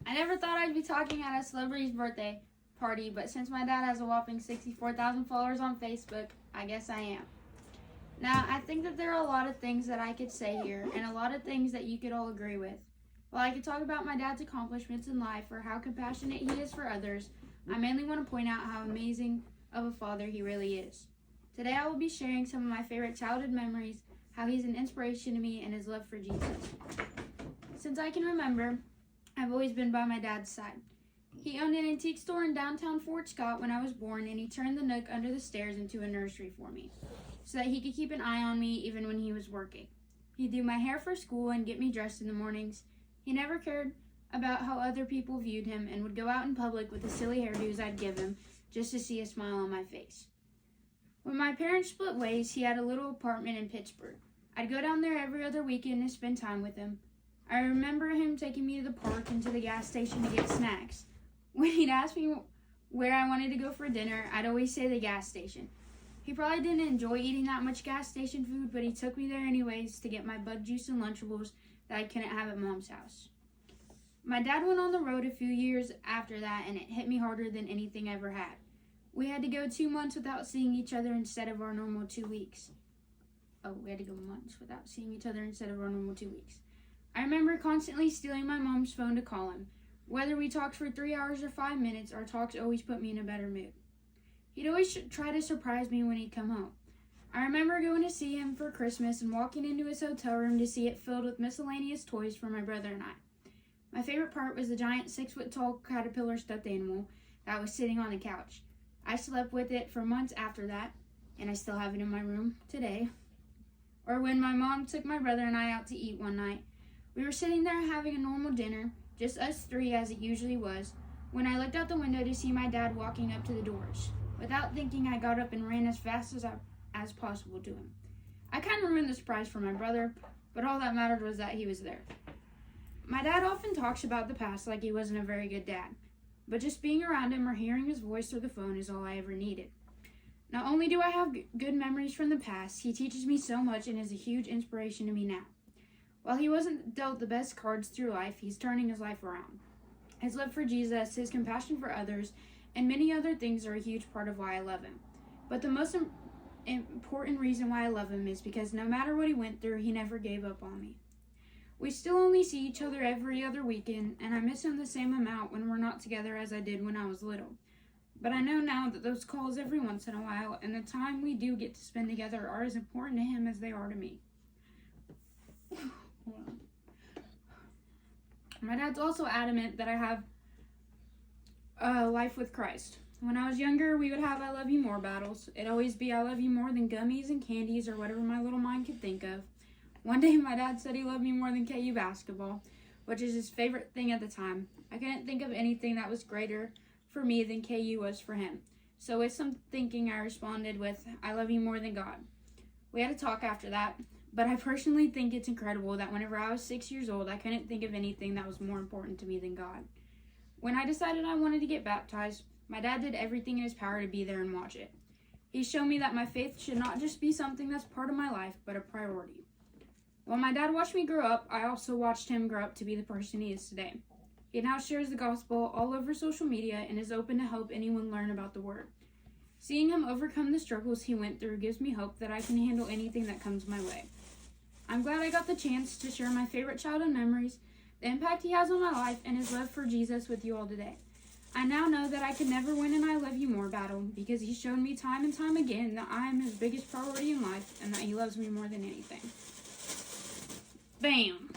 I never thought I'd be talking at a celebrity's birthday party, but since my dad has a whopping 64,000 followers on Facebook, I guess I am. Now, I think that there are a lot of things that I could say here, and a lot of things that you could all agree with. While I could talk about my dad's accomplishments in life or how compassionate he is for others, I mainly want to point out how amazing of a father he really is. Today I will be sharing some of my favorite childhood memories, how he's an inspiration to me, and his love for Jesus. Since I can remember, I've always been by my dad's side. He owned an antique store in downtown Fort Scott when I was born, and he turned the nook under the stairs into a nursery for me, so that he could keep an eye on me even when he was working. He'd do my hair for school and get me dressed in the mornings. He never cared about how other people viewed him and would go out in public with the silly hairdos I'd give him just to see a smile on my face. When my parents split ways, he had a little apartment in Pittsburgh. I'd go down there every other weekend to spend time with him. I remember him taking me to the park and to the gas station to get snacks. When he'd ask me where I wanted to go for dinner, I'd always say the gas station. He probably didn't enjoy eating that much gas station food, but he took me there anyways to get my bug juice and Lunchables that I couldn't have at Mom's house. My dad went on the road a few years after that, and it hit me harder than anything I ever had. We had to go 2 months without seeing each other instead of our normal 2 weeks. We had to go months without seeing each other instead of our normal 2 weeks. I remember constantly stealing my mom's phone to call him. Whether we talked for 3 hours or 5 minutes, our talks always put me in a better mood. He'd always try to surprise me when he'd come home. I remember going to see him for Christmas and walking into his hotel room to see it filled with miscellaneous toys for my brother and I. My favorite part was the giant 6-foot-tall caterpillar stuffed animal that was sitting on the couch. I slept with it for months after that, and I still have it in my room today. Or when my mom took my brother and I out to eat one night. We were sitting there having a normal dinner, just us three as it usually was, when I looked out the window to see my dad walking up to the doors. Without thinking, I got up and ran as fast as possible to him. I kind of ruined the surprise for my brother, but all that mattered was that he was there. My dad often talks about the past like he wasn't a very good dad, but just being around him or hearing his voice through the phone is all I ever needed. Not only do I have good memories from the past, he teaches me so much and is a huge inspiration to me now. While he wasn't dealt the best cards through life, he's turning his life around. His love for Jesus, his compassion for others, and many other things are a huge part of why I love him. But the most important reason why I love him is because no matter what he went through, he never gave up on me. We still only see each other every other weekend, and I miss him the same amount when we're not together as I did when I was little. But I know now that those calls every once in a while and the time we do get to spend together are as important to him as they are to me. My dad's also adamant that I have a life with Christ. When I was younger, we would have I love you more battles. It'd always be I love you more than gummies and candies or whatever my little mind could think of. One day my dad said he loved me more than KU basketball, which is his favorite thing at the time. I couldn't think of anything that was greater for me than KU was for him. So with some thinking, I responded with, I love you more than God. We had a talk after that, but I personally think it's incredible that whenever I was 6 years old, I couldn't think of anything that was more important to me than God. When I decided I wanted to get baptized, my dad did everything in his power to be there and watch it. He showed me that my faith should not just be something that's part of my life, but a priority. While my dad watched me grow up, I also watched him grow up to be the person he is today. He now shares the gospel all over social media and is open to help anyone learn about the word. Seeing him overcome the struggles he went through gives me hope that I can handle anything that comes my way. I'm glad I got the chance to share my favorite childhood memories, the impact he has on my life, and his love for Jesus with you all today. I now know that I could never win an I love you more battle because he's shown me time and time again that I am his biggest priority in life and that he loves me more than anything. Bam!